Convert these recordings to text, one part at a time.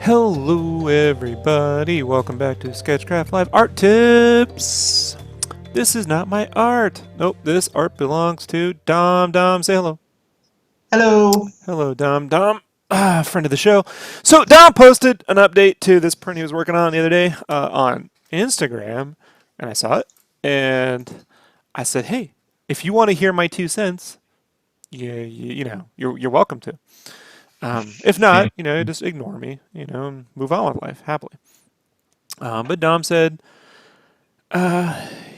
Hello everybody, welcome back to SketchCraft Live Art Tips. This is not my art. Nope, this art belongs to Dom. Dom, say hello. Hello. Hello, Dom. Dom, friend of the show. So Dom posted an update to this print he was working on the other day on Instagram, and I saw it, and I said, hey, if you want to hear my 2 cents, you're welcome to. If not, just ignore me, and move on with life happily. But Dom said,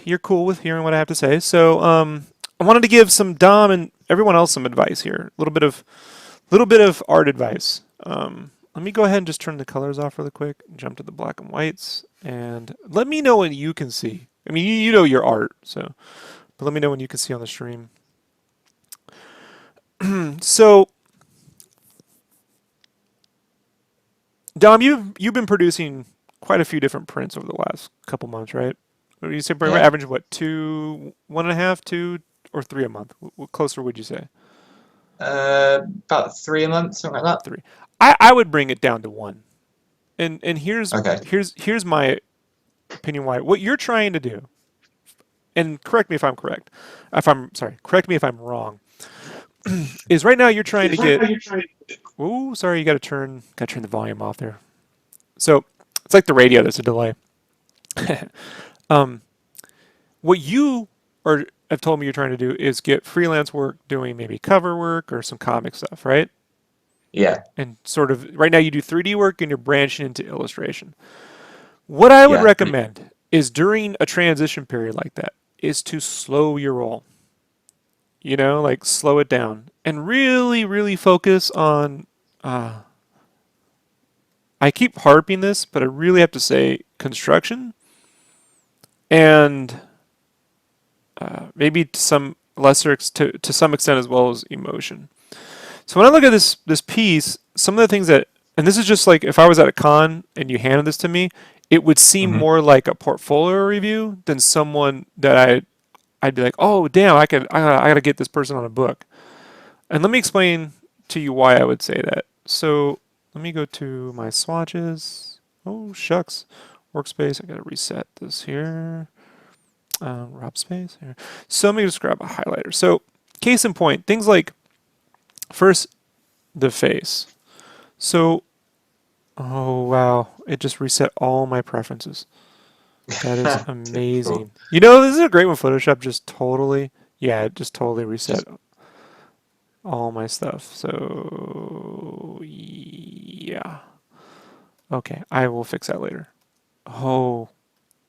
you're cool with hearing what I have to say. So I wanted to give some Dom and everyone else some advice here. A little bit of art advice. Let me go ahead and just turn the colors off really quick, jump to the black and whites, and let me know when you can see. I mean, you know your art, but let me know when you can see on the stream. So, Dom, you've been producing quite a few different prints over the last couple months, right? You say average what, 1.5, 2, or 3 a month? What closer would you say? About 3 a month, something like that. 3. I would bring it down to 1. And here's my opinion why. What you're trying to do, and correct me if I'm correct. Correct me if I'm wrong. Is right now you're trying to get. Ooh, sorry, you got to turn the volume off there. So it's like the radio. There's a delay. What you have told me you're trying to do is get freelance work doing maybe cover work or some comic stuff, right? Yeah. And sort of right now you do 3D work and you're branching into illustration. What I would recommend is during a transition period like that is to slow your roll. Like slow it down and really, really focus on, I keep harping this, but I really have to say construction and maybe to some to some extent as well as emotion. So when I look at this piece, some of the things that, and this is just like if I was at a con and you handed this to me, it would seem more like a portfolio review than someone that I'd be like, oh damn, I gotta get this person on a book. And let me explain to you why I would say that. So let me go to my swatches. Oh shucks, workspace. I gotta reset this here. Rob space here. So let me just grab a highlighter. So case in point, things like first the face. So, oh wow, it just reset all my preferences. That is amazing. This is a great one. Photoshop just totally, it just totally reset all my stuff. So, yeah. Okay, I will fix that later. Oh,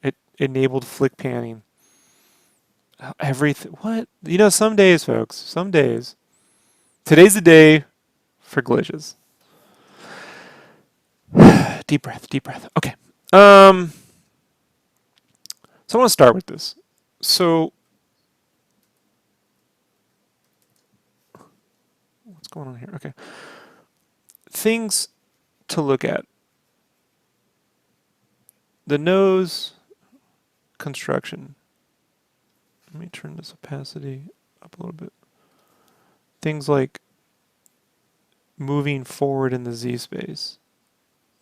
it enabled flick panning. Everything. What? Some days, folks, some days. Today's the day for glitches. Deep breath, deep breath. Okay. So I want to start with this. So what's going on here? Okay. Things to look at. The nose construction. Let me turn this opacity up a little bit. Things like moving forward in the Z space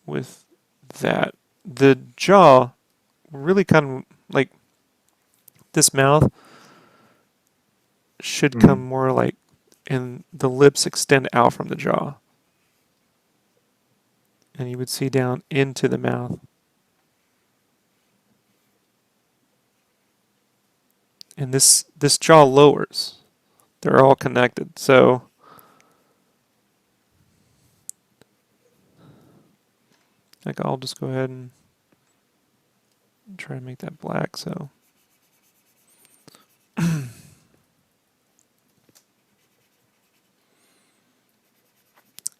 with that. The jaw really kind of like this mouth should come more like, and the lips extend out from the jaw. And you would see down into the mouth. And this jaw lowers. They're all connected. So like I'll just go ahead and try to make that black. So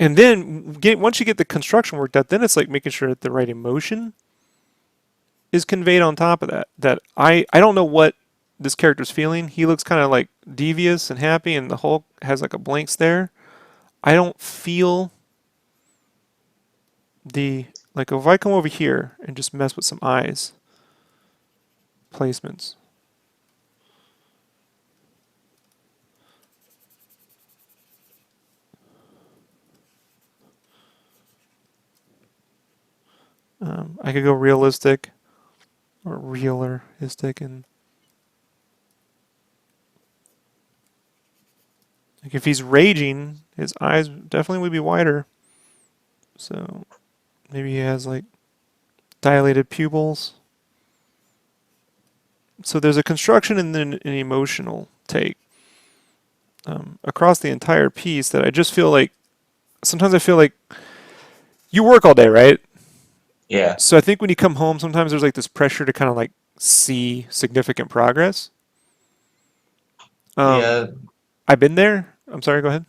And then once you get the construction worked out, then it's like making sure that the right emotion is conveyed on top of that. That I don't know what this character's feeling. He looks kind of like devious and happy, and the Hulk has like a blank stare. I don't feel the, like if I come over here and just mess with some eyes placements. I could go realistic or realistic, and like if he's raging, his eyes definitely would be wider. So maybe he has like dilated pupils. So there's a construction and then an emotional take across the entire piece that I just feel like sometimes I feel like you work all day, right? Yeah. So I think when you come home, sometimes there's like this pressure to kind of like see significant progress. Yeah. I've been there. I'm sorry, go ahead.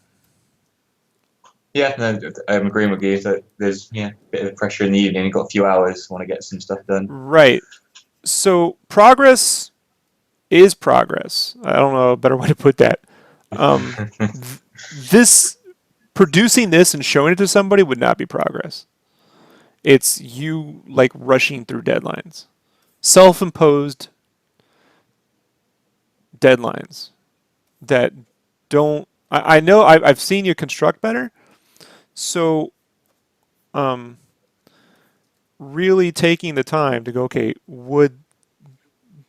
Yeah, no, I'm agreeing with you that there's a bit of pressure in the evening. You've got a few hours, want to get some stuff done. Right. So progress is progress. I don't know a better way to put that. This producing this and showing it to somebody would not be progress. It's you like rushing through deadlines, self-imposed deadlines that don't. I know I've seen you construct better, so really taking the time to go, okay, would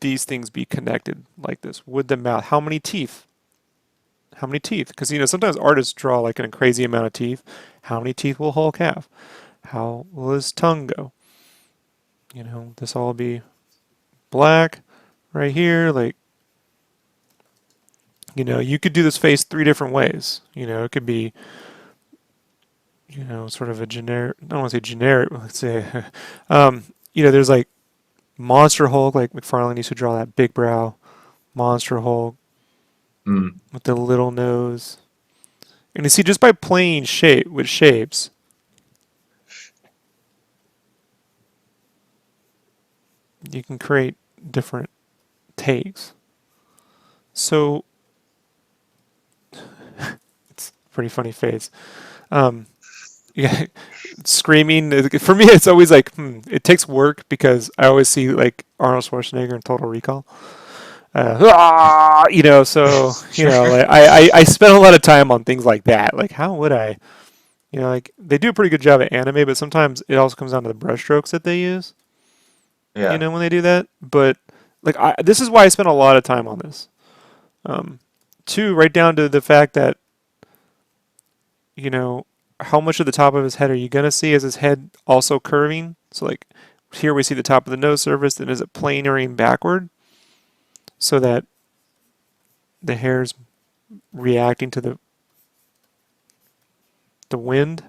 these things be connected like this? Would the mouth? How many teeth? How many teeth? Because sometimes artists draw like a crazy amount of teeth. How many teeth will Hulk have? How will his tongue go? This all be black right here. Like, you could do this face three different ways. It could be, sort of a generic, I don't want to say generic, let's say, there's like Monster Hulk, like McFarlane used to draw that big brow Monster Hulk with the little nose. And you see, just by playing with shapes, you can create different takes. So, it's a pretty funny face. Yeah, screaming. For me, it's always like, it takes work because I always see like Arnold Schwarzenegger in Total Recall. Like, I spend a lot of time on things like that. Like, how would I, like they do a pretty good job at anime, but sometimes it also comes down to the brushstrokes that they use. Yeah. When they do that. But like, this is why I spend a lot of time on this. Two, right down to the fact that, how much of the top of his head are you gonna see? Is his head also curving? So like, here we see the top of the nose surface. Then is it planering backward? So that the hair's reacting to the wind.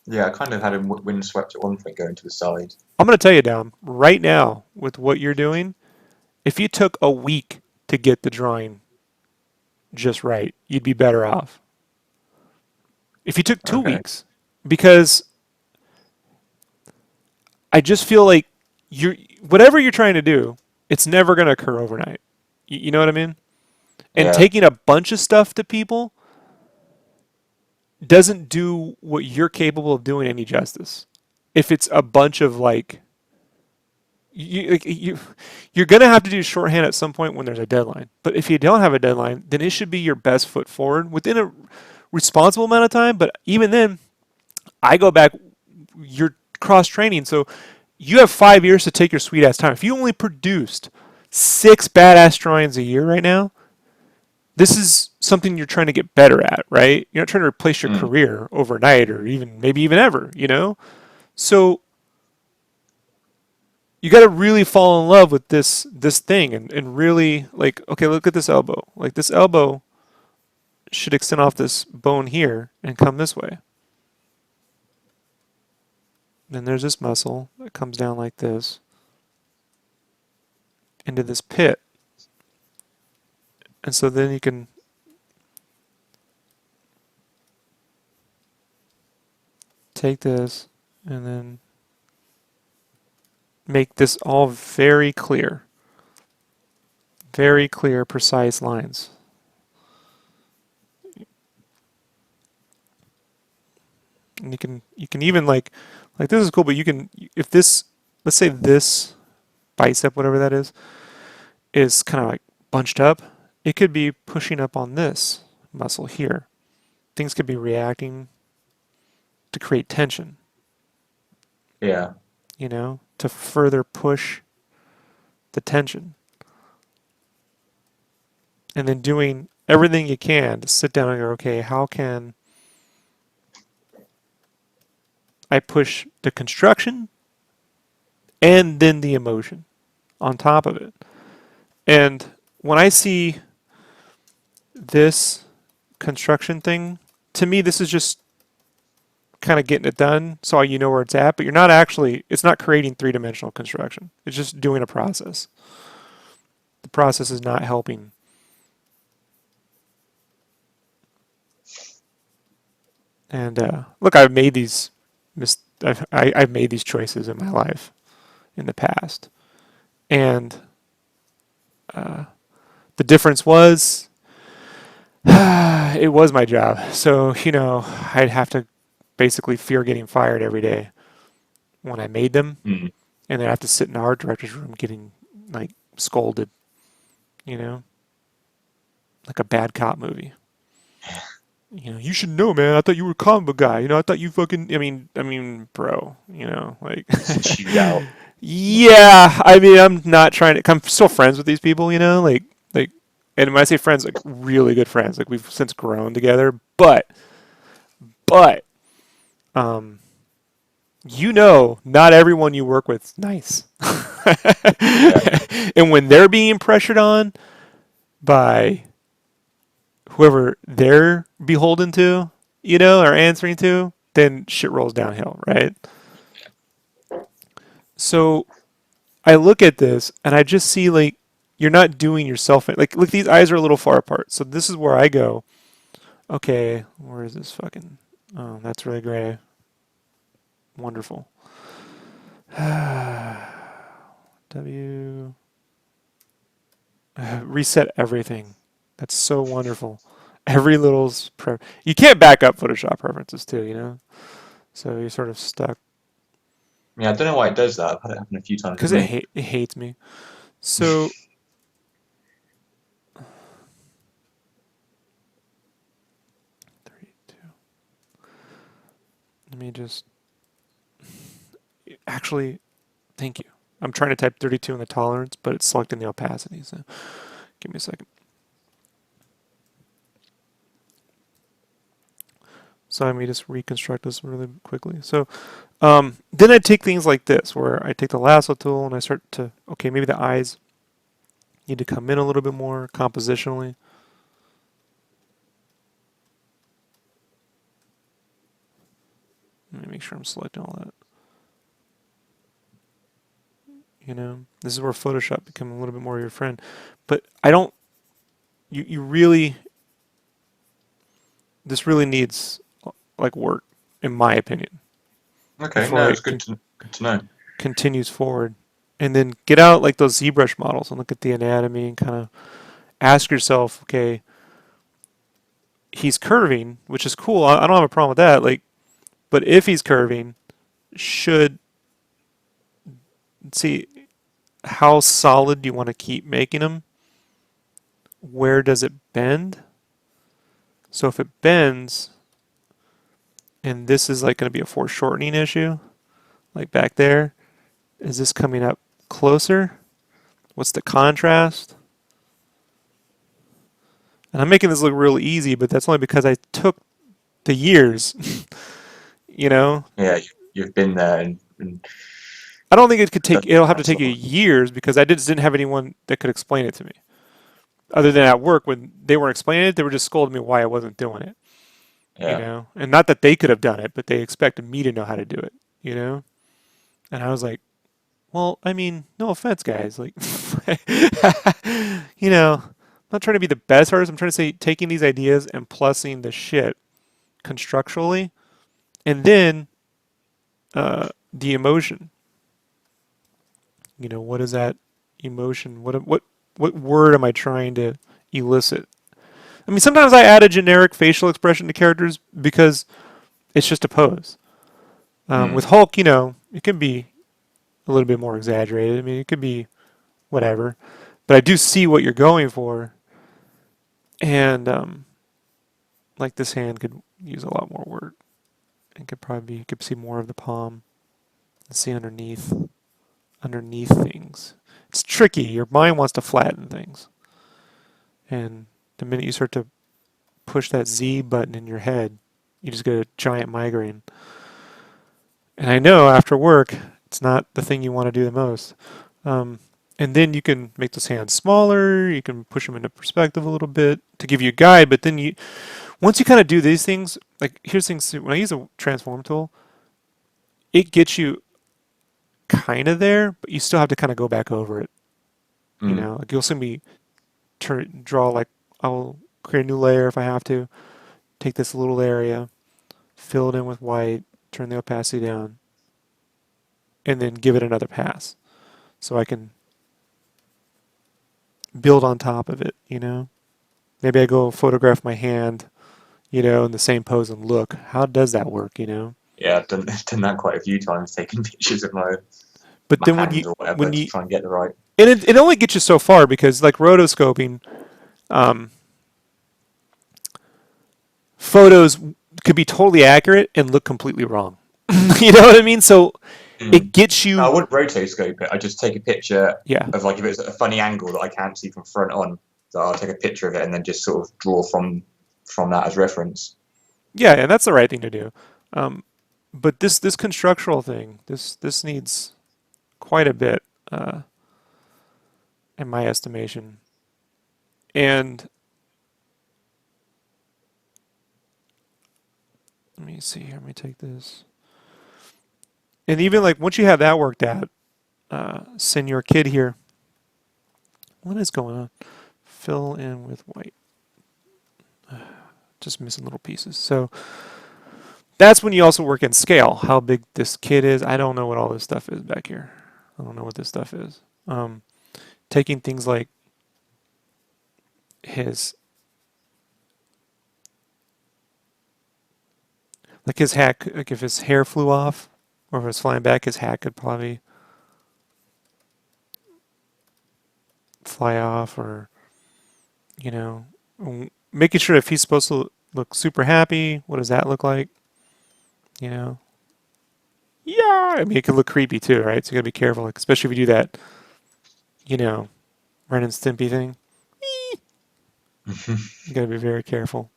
Yeah, I kind of had him windswept at one point going to the side. I'm going to tell you, Dom, right now, with what you're doing, if you took a week to get the drawing just right, you'd be better off. If you took 2 weeks, because I just feel like whatever you're trying to do, it's never going to occur overnight. You know what I mean? And Yeah. taking a bunch of stuff to people doesn't do what you're capable of doing any justice. If it's a bunch of like, you're gonna have to do shorthand at some point when there's a deadline. But if you don't have a deadline, then it should be your best foot forward within a responsible amount of time. But even then, I go back. You're cross training, so you have 5 years to take your sweet ass time. If you only produced 6 badass drawings a year right now, this is something you're trying to get better at, right? You're not trying to replace your career overnight or maybe even ever, So you got to really fall in love with this thing and really like, okay, look at this elbow. Like this elbow should extend off this bone here and come this way. Then there's this muscle that comes down like this into this pit. And so then you can take this and then make this all very clear, precise lines. And you can even like this is cool, but you can, if this, let's say this bicep, whatever that is kind of like bunched up, it could be pushing up on this muscle here. Things could be reacting to create tension. Yeah. You know, to further push the tension. And then doing everything you can to sit down and go, okay, how can I push the construction and then the emotion on top of it? And when I see this construction thing, to me, this is just kind of getting it done so you know where it's at, but you're not actually, it's not creating three-dimensional construction. It's just doing a process. The process is not helping. And look, I've made these I've made these choices in my life in the past, and the difference was it was my job. So you know, I'd have to basically fear getting fired every day when I made them, and then I have to sit in the art director's room getting like scolded, you know, like a bad cop movie. You know, you should know, man. I thought you were a comic book guy. You know, I thought you fucking. I mean, bro. You know, like. Shoot out. Yeah, I mean, I'm not trying to. I'm still friends with these people. You know, like, and when I say friends, like really good friends. Like we've since grown together. But, you know, not everyone you work with is nice. And when they're being pressured on by whoever they're beholden to, you know, or answering to, then shit rolls downhill, right? So I look at this and I just see like you're not doing yourself like look, these eyes are a little far apart. So this is where I go, okay, where is this fucking, oh, that's really great. Wonderful. Reset everything. That's so wonderful. Every little you can't back up Photoshop preferences too, you know. So you're sort of stuck. Yeah, I don't know why it does that. I've had it happen a few times. Because it hates me. So 32. Let me just actually. Thank you. I'm trying to type 32 in the tolerance, but it's selecting the opacity. So give me a second. So let me just reconstruct this really quickly. So then I take things like this, where I take the lasso tool and I start to, okay, maybe the eyes need to come in a little bit more compositionally. Let me make sure I'm selecting all that. You know, this is where Photoshop become a little bit more your friend. But I don't, you really, this really needs like work, in my opinion. Okay, no, it's good to know. Continues forward. And then get out like those ZBrush models and look at the anatomy and kind of ask yourself, okay, he's curving, which is cool. I don't have a problem with that. Like, but if he's curving, should see how solid do you want to keep making him? Where does it bend? So if it bends, and this is like going to be a foreshortening issue, like back there, is this coming up closer? What's the contrast? And I'm making this look real easy, but that's only because I took the years, you know? Yeah, you've been there and I don't think it could take, it'll have to take you years because I just didn't have anyone that could explain it to me. Other than at work, when they weren't explaining it, they were just scolding me why I wasn't doing it. Yeah. You know? And not that they could have done it, but they expected me to know how to do it, you know? And I was like, well, I mean, no offense, guys. Like, you know, I'm not trying to be the best artist. I'm trying to say taking these ideas and plussing the shit constructually, and then the emotion. You know, what is that emotion? What word am I trying to elicit? I mean, sometimes I add a generic facial expression to characters because it's just a pose. With Hulk, you know, it can be a little bit more exaggerated. I mean, it could be whatever, but I do see what you're going for, and like this hand could use a lot more work, and could probably you could see more of the palm, and see underneath things. It's tricky. Your mind wants to flatten things, and the minute you start to push that Z button in your head, you just get a giant migraine. And I know after work, it's not the thing you want to do the most. And then you can make those hands smaller. You can push them into perspective a little bit to give you a guide. But then once you kind of do these things, like here's things. When I use a transform tool, it gets you kind of there, but you still have to kind of go back over it. You know, like you'll see me draw like I'll create a new layer if I have to. Take this little area, fill it in with white, turn the opacity down, and then give it another pass. So I can build on top of it, you know? Maybe I go photograph my hand, you know, in the same pose and look. How does that work, you know? Yeah, I've done that quite a few times, taking pictures of But my then hands or whatever to try and get the right. and it only gets you so far because like rotoscoping, photos could be totally accurate and look completely wrong. You know what I mean? So it gets you. No, I wouldn't rotoscope it. I just take a picture Yeah. of like if it's a funny angle that I can't see from front on. So I'll take a picture of it and then just sort of draw from that as reference. Yeah, and that's the right thing to do. But this constructural thing, this needs quite a bit, in my estimation. And let me see here. Let me take this. And even like once you have that worked out, send your kid here. What is going on? Fill in with white. Just missing little pieces. So that's when you also work in scale. How big this kid is. I don't know what all this stuff is back here. I don't know what this stuff is. Taking things like his hat, like if his hair flew off or if it was flying back, his hat could probably fly off, or you know, making sure if he's supposed to look super happy, what does that look like? You know, yeah. I mean, it could look creepy too, right? So you gotta be careful, like, especially if you do that, you know, Ren and Stimpy thing. You gotta be very careful.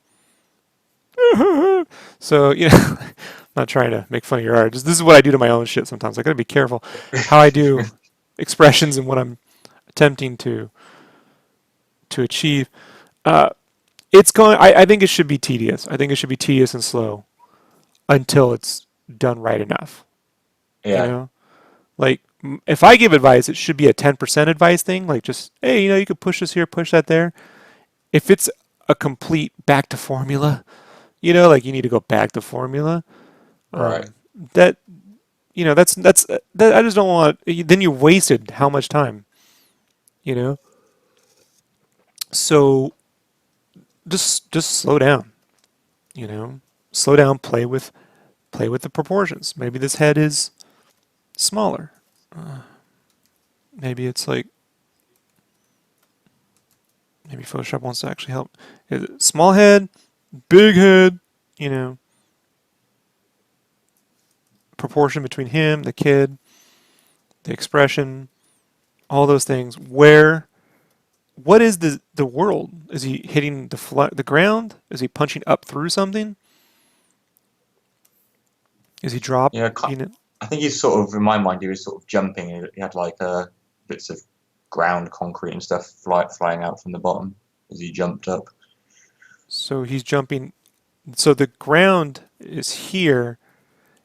So, you know, I'm not trying to make fun of your art. This is what I do to my own shit sometimes. I gotta be careful how I do expressions and what I'm attempting to achieve. It's going. I think it should be tedious. I think it should be tedious and slow until it's done right enough. Yeah. You know, like if I give advice, it should be a 10% advice thing. Like just, hey, you know, you could push this here, push that there. If it's a complete back to formula, you know, like you need to go back to formula. Right. That, you know, that's that. I just don't want. Then you wasted how much time. You know. So just slow down. You know, slow down. Play with the proportions. Maybe this head is smaller. Maybe it's like. Maybe Photoshop wants to actually help. Is it small head, big head, you know. Proportion between him, the kid, the expression, all those things. What is the world? Is he hitting the ground? Is he punching up through something? Is he dropping? Yeah, You know? I think he's sort of, in my mind, he was sort of jumping. He had like bits of ground, concrete, and stuff flying out from the bottom as he jumped up. So he's jumping. So the ground is here,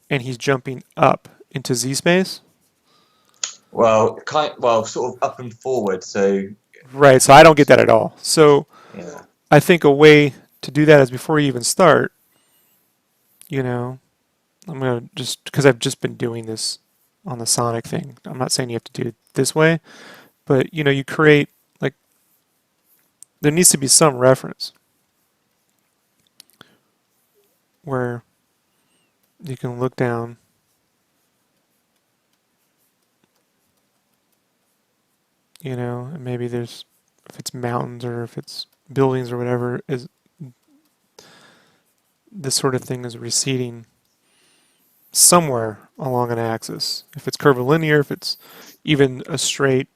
and he's jumping up into Z space. Well, sort of up and forward. So Right. So I don't get that at all. So yeah, I think a way to do that is before you even start. You know, I'm gonna just because I've just been doing this on the Sonic thing. I'm not saying you have to do it this way, but you know, you create like there needs to be some reference where you can look down. You know, and maybe there's if it's mountains or if it's buildings or whatever is this sort of thing is receding somewhere along an axis. If it's curvilinear, if it's even a straight,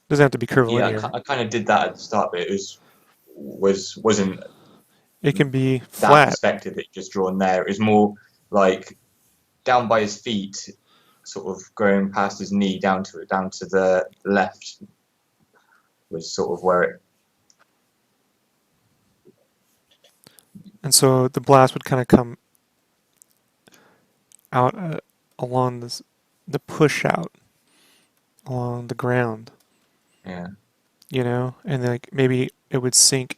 doesn't have to be Yeah, curvilinear. I kind of did that at the start, but it wasn't It can be that flat. perspective that you just drawn there. It was more like down by his feet, sort of going past his knee down to the left was sort of where it. And so the blast would kind of come out along this, the push out along the ground, Yeah. you know, and like maybe it would sink,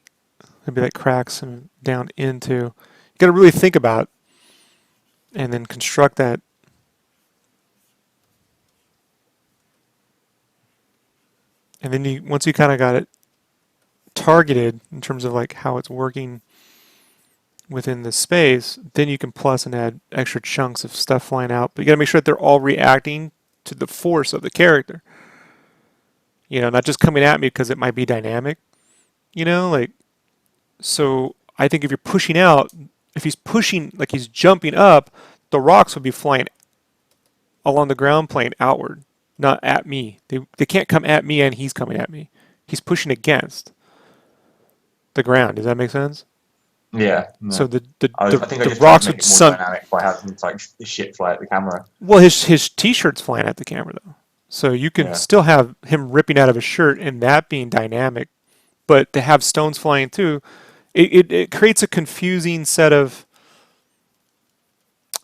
maybe like cracks and down into. You got to really think about and then construct that. And then you once you kind of got it targeted in terms of like how it's working within the space, then you can plus and add extra chunks of stuff flying out. But you got to make sure that they're all reacting to the force of the character. You know, not just coming at me because it might be dynamic. You know, like so. I think if you're pushing out, if he's pushing like he's jumping up, the rocks would be flying along the ground plane outward, not at me. They can't come at me and he's coming at me. He's pushing against the ground. Does that make sense? Yeah. So No. I think I the just tried to rocks make would it more sunk. dynamic by having like shit fly at the camera. Well, his t-shirt's flying at the camera though, so you can Yeah. still have him ripping out of his shirt and that being dynamic. But to have stones flying too, it creates a confusing set of.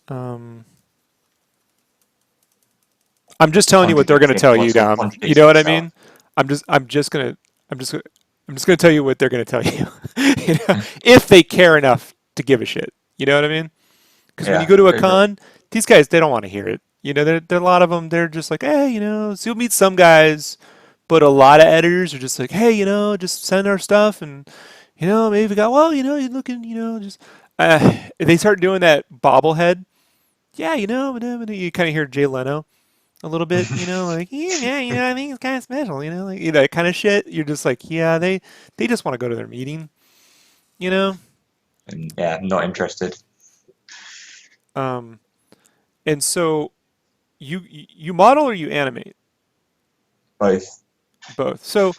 Um, I'm just telling you what they're going to tell you, Sort of Dom. You contradicts know what I itself. mean? I'm just gonna I'm just I'm just gonna tell you what they're gonna tell you. You know, if they care enough to give a shit. You know what I mean? Because when you Yeah. go to a con, these guys they don't want to hear it. You know, there a lot of them. They're just like, hey, you know, so you'll meet some guys, but a lot of editors are just like, hey, you know, just send our stuff, and you know, maybe we got well, you know, you're looking, you know, just they start doing that bobblehead. Yeah, you know, you kind of hear Jay Leno a little bit, you know, like yeah, you know, I think it's kind of special, you know, like you know, that kind of shit. You're just like, yeah, they just want to go to their meeting, you know. And yeah, not interested. Um, and so you model or you animate Both. both. So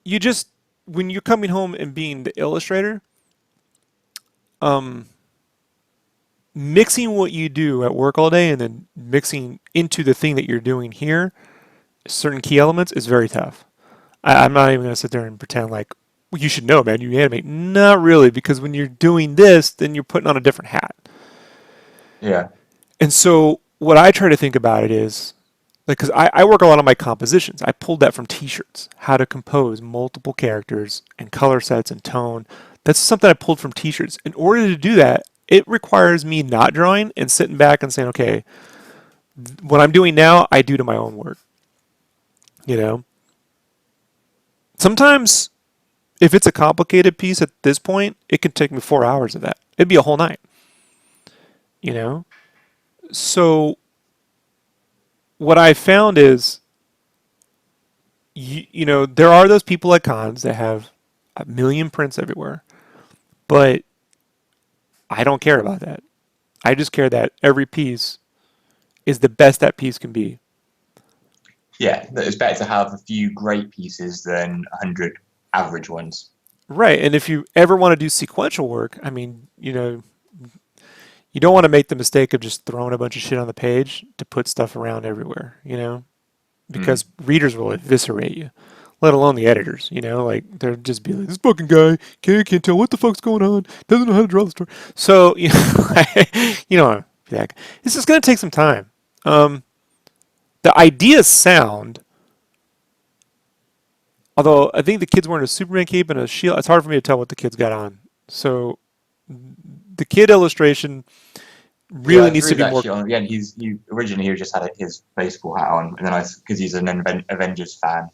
you just when you're coming home and being the illustrator, um, mixing what you do at work all day and then mixing into the thing that you're doing here, certain key elements is very tough. I'm not even going to sit there and pretend like well, you should know, man. You animate. Not really, because when you're doing this, then you're putting on a different hat. Yeah. And so what I try to think about it is like because I work a lot on my compositions. I pulled that from T-shirts, how to compose multiple characters and color sets and tone. That's something I pulled from T-shirts. In order to do that, it requires me not drawing and sitting back and saying, okay, what I'm doing now, I do to my own work. You know, sometimes if it's a complicated piece at this point, it could take me 4 hours of that. It'd be a whole night. You know, so what I found is, you know, there are those people at cons that have a million prints everywhere, but I don't care about that. I just care that every piece is the best that piece can be. Yeah. It's better to have a few great pieces than 100 average ones. Right. And if you ever want to do sequential work, I mean, you know, you don't want to make the mistake of just throwing a bunch of shit on the page to put stuff around everywhere, you know, Mm. because readers will eviscerate you, let alone the editors, you know, like they'll just be like, this fucking guy can't tell what the fuck's going on, doesn't know how to draw the story. So, you know, you know, it's just going to take some time. Um, the ideas sound, although I think the kid's wearing a Superman cape and a shield. It's hard for me to tell what the kid's got on. So the kid illustration Yeah, really I needs drew to it be more. actually on. Yeah, originally he just had his baseball hat on, and then because he's an Avengers fan,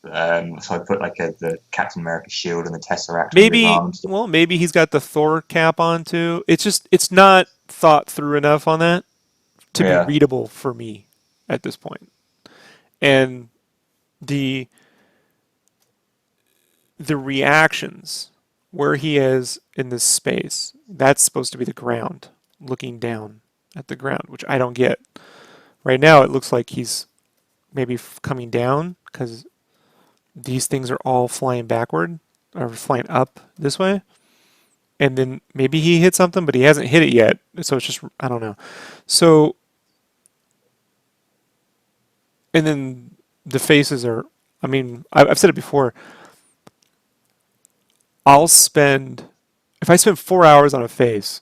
so I put like the Captain America shield and the Tesseract under his Maybe, arms. well, maybe he's got the Thor cap on too. It's just, it's not thought through enough on that to be Yeah. readable for me at this point. And the the reactions where he is in this space, that's supposed to be the ground, looking down at the ground, which I don't get. Right now, it looks like he's maybe coming down because these things are all flying backward or flying up this way. And then maybe he hit something, but he hasn't hit it yet. So it's just, I don't know. So, and then the faces are, I mean, I've said it before. I'll spend, if I spend 4 hours on a face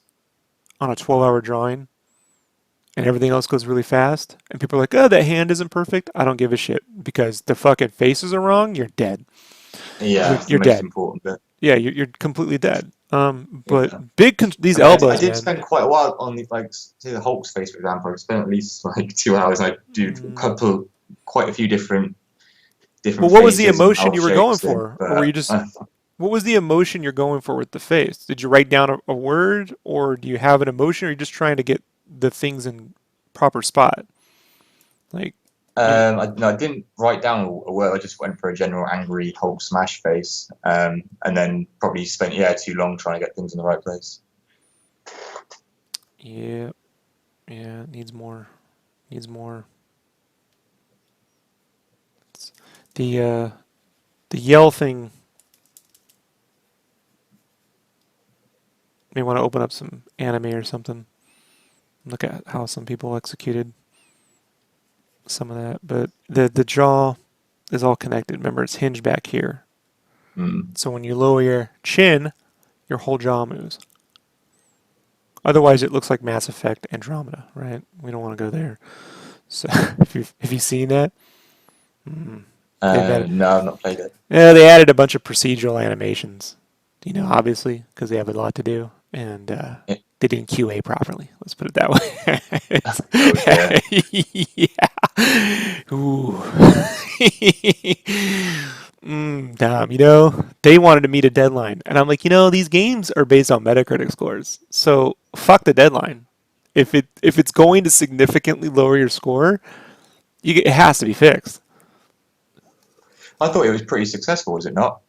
on a 12-hour drawing and everything else goes really fast, and people are like, oh, that hand isn't perfect, I don't give a shit because the fucking faces are wrong, you're dead. Yeah, it's the You're most dead. important bit. Yeah, you're completely dead. Yeah. But these I mean, I elbows, did man. spend quite a while on the like say the Hulk's face, for example. I spent at least like 2 hours. And I do quite a few But different what was the faces and emotion mouth you were going shapes. Then, for, or were you but just? What was the emotion you're going for with the face? Did you write down a word, or do you have an emotion, or are you just trying to get the things in proper spot? Like, you know, no, I didn't write down a word. I just went for a general angry Hulk smash face, and then probably spent too long trying to get things in the right place. yeah, yeah, it needs more. It's, the uh, the yell thing. May want to open up some anime or something. Look at how some people executed some of that, but the jaw is all connected. Remember, it's hinged back here. Mm. So when you lower your chin, your whole jaw moves. Otherwise, it looks like Mass Effect Andromeda, right? We don't want to go there. So if you've seen that, they've added, No, I've not played it. yeah, they added a bunch of procedural animations. You know, obviously, because they have a lot to do, and Yeah. they didn't QA properly. Let's put it that way. Oh dear. Yeah. Ooh. Damn, you know, they wanted to meet a deadline. And I'm like, you know, these games are based on Metacritic scores. So fuck the deadline. If it's going to significantly lower your score, it has to be fixed. I thought it was pretty successful, was it not?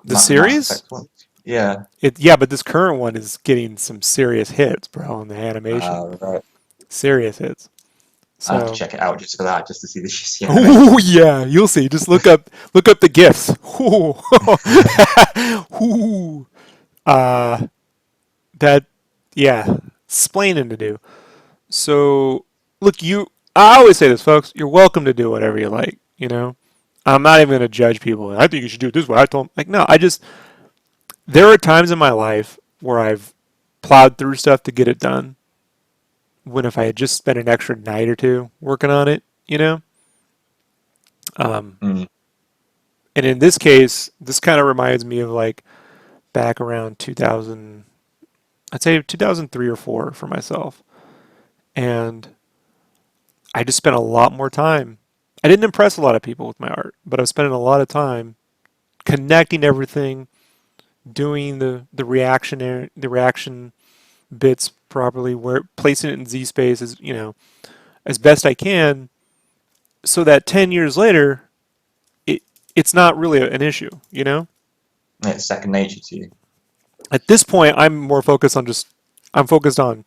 The Mass series? Effect one. Yeah. Yeah, but this current one is getting some serious hits, bro, in the animation. Right. Serious hits. I have to So check it out just for that, just to see the shitty oh animation. yeah, you'll see. Just look up the gifs. Ooh. Ooh. Uh, that yeah, splaining to do. So look, I always say this, folks. You're welcome to do whatever you like. You know, I'm not even gonna judge people. I think you should do it this way. I told them, like, no. There are times in my life where I've plowed through stuff to get it done. When if I had just spent an extra night or two working on it, you know. Um, Mm. and in this case, this kind of reminds me of like back around 2000, I'd say 2003 or 4 for myself. And I just spent a lot more time. I didn't impress a lot of people with my art, but I was spending a lot of time connecting everything, doing the reaction bits properly, where placing it in Z space as as best I can, so that 10 years later, it's not really an issue. You know, It's second nature to you. at this point, I'm focused on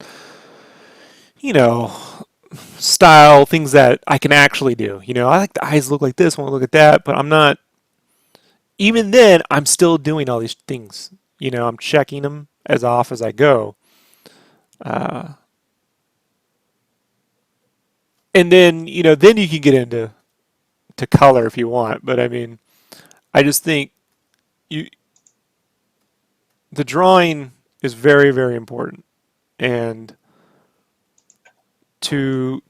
you know style, things that I can actually do. You know, I like the eyes look like this, I want to look at that, but I'm not. Even then, I'm still doing all these things. You know, I'm checking them as off as I go. Uh, and then, then you can get into color if you want. But I mean, I just think you the drawing is very, very important. And to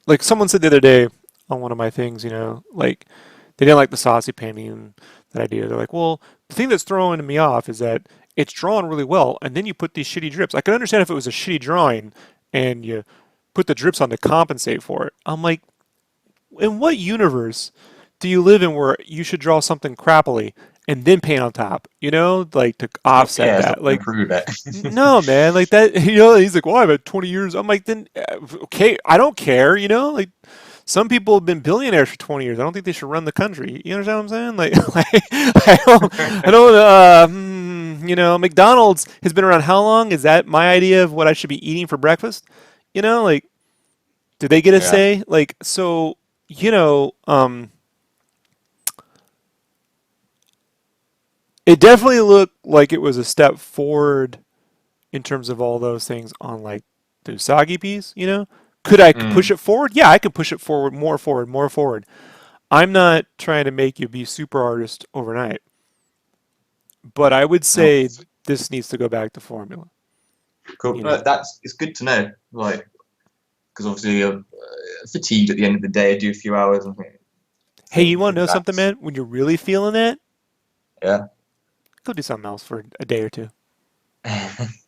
like someone said the other day on one of my things, like they didn't like the saucy painting that idea. They're like, well, the thing that's throwing me off is that it's drawn really well, and then you put these shitty drips. I could understand if it was a shitty drawing and you put the drips on to compensate for it. I'm like, in what universe do you live in where you should draw something crappily and then paint on top? You know, like to offset Yeah, it's that. not Like, improve it. no, man, like that. You know, he's like, well, I've had 20 years. I'm like, then okay, I don't care. You know, like. Some people have been billionaires for 20 years. I don't think they should run the country. You understand what I'm saying? Like I don't, you know, McDonald's has been around how long? Is that my idea of what I should be eating for breakfast? You know, like, do they get a Yeah. say? Like, so, you know, it definitely looked like it was a step forward in terms of all those things on like the Usagi piece, you know? Could I push Mm. it forward? Yeah, I could push it forward, more forward, more forward. I'm not trying to make you be super artist overnight, but I would No. say this needs to go back to formula. Cool. You No, know, it's good to know. Like, because obviously you're fatigued at the end of the day. Do a few hours and hey, you want to think know something, that's man? When you're really feeling that, yeah. go do something else for a day or two.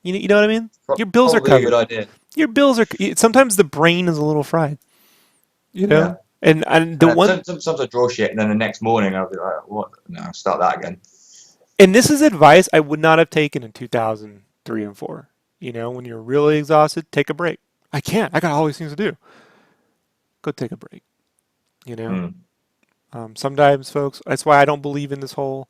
You know what I mean? Your bills are Probably a good covered. idea. Your bills are. Sometimes the brain is a little fried. You Yeah. know, and And the one sometimes I draw shit, and then the next morning I'll be like, "What? No, I'll start that again." and this is advice I would not have taken in 2003 and 4. You know, when you're really exhausted, take a break. I can't. I got all these things to do. Go take a break. You know, Mm. sometimes, folks, that's why I don't believe in this whole,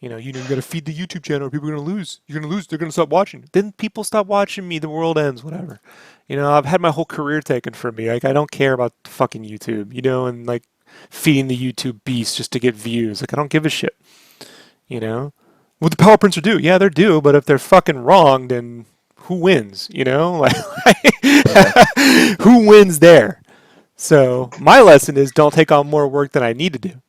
you got to feed the YouTube channel or people are going to lose. You're going to lose. They're going to stop watching. Then people stop watching me. The world ends, whatever. You know, I've had my whole career taken from me. Like, I don't care about fucking YouTube, and like feeding the YouTube beast just to get views. Like, I don't give a shit, you know? What the power prints are due. Yeah, they're due, but if they're fucking wrong, then who wins, you know? Like, Yeah. who wins there? So my lesson is don't take on more work than I need to do.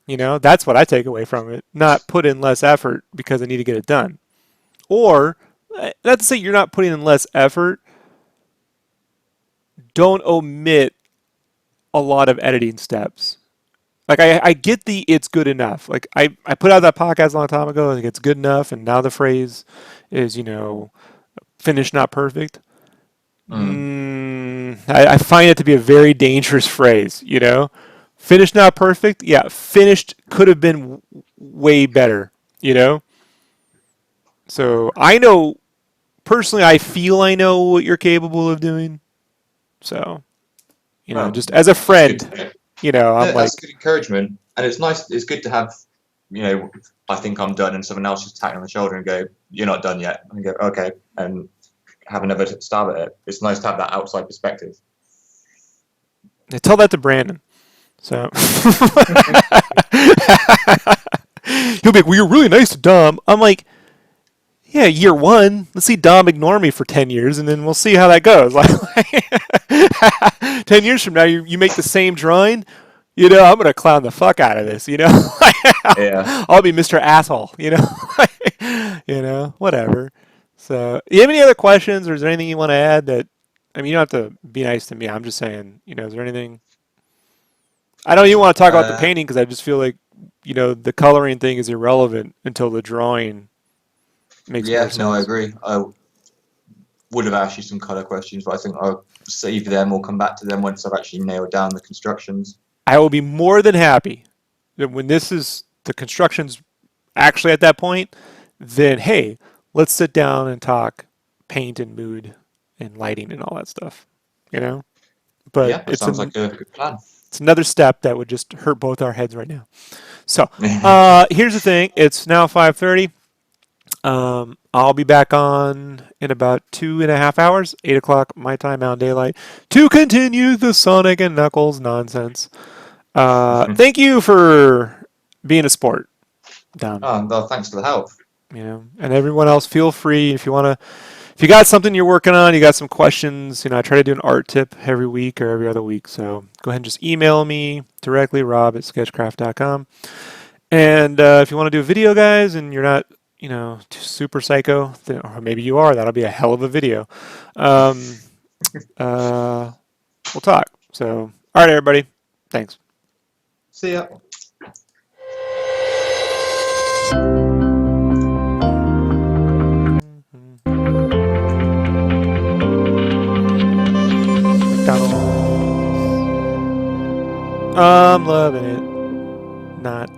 You know, that's what I take away from it. Not put in less effort because I need to get it done. Or, not to say you're not putting in less effort, don't omit a lot of editing steps. Like, I get the it's good enough. Like, I put out that podcast a long time ago, like, it's good enough, and now the phrase is, finished, not perfect. Mm. I find it to be a very dangerous phrase, you know? Finished, not perfect. Yeah, finished could have been way better, you know? So I know, personally, I feel I know what you're capable of doing. So, Well, just as a that's good to friend, know. I'm No, like, that's good encouragement, and it's nice. It's good to have, you know, I think I'm done, and someone else just tap me on the shoulder and go, "You're not done yet," and go, "Okay," and have another stab at it. It's nice to have that outside perspective. tell that to Brandon. So he'll be like, well, you're really nice to Dom. I'm like, yeah, year one. Let's see Dom ignore me for 10 years, and then we'll see how that goes. Like, 10 years from now, you make the same drawing, I'm going to clown the fuck out of this, Yeah. I'll be Mr. Asshole, whatever. So, you have any other questions, or is there anything you want to add that, I mean, you don't have to be nice to me. I'm just saying, is there anything? I know you want to talk about the Uh, painting because I just feel like, the coloring thing is irrelevant until the drawing makes more yeah. No, I sense. agree. I would have asked you some color questions, but I think I'll save them or come back to them once I've actually nailed down the constructions. I will be more than happy that when the construction's actually at that point, then hey, let's sit down and talk paint and mood and lighting and all that stuff. You know? But Yeah, that sounds like a good plan. it's another step that would just hurt both our heads right now. So, here's the thing. It's now 5:30. I'll be back on in about 2.5 hours, 8 o'clock my time, Mountain Daylight, to continue the Sonic and Knuckles nonsense. Thank you for being a sport, Don. Oh, well, thanks for the help. And everyone else, feel free if you got something you're working on, you got some questions. I try to do an art tip every week or every other week. So go ahead and just email me directly, rob@sketchcraft.com. And if you want to do a video, guys, and you're not, too super psycho, or maybe you are, that'll be a hell of a video. We'll talk. So, all right, everybody. Thanks. See ya. McDonald's. I'm loving it. Not.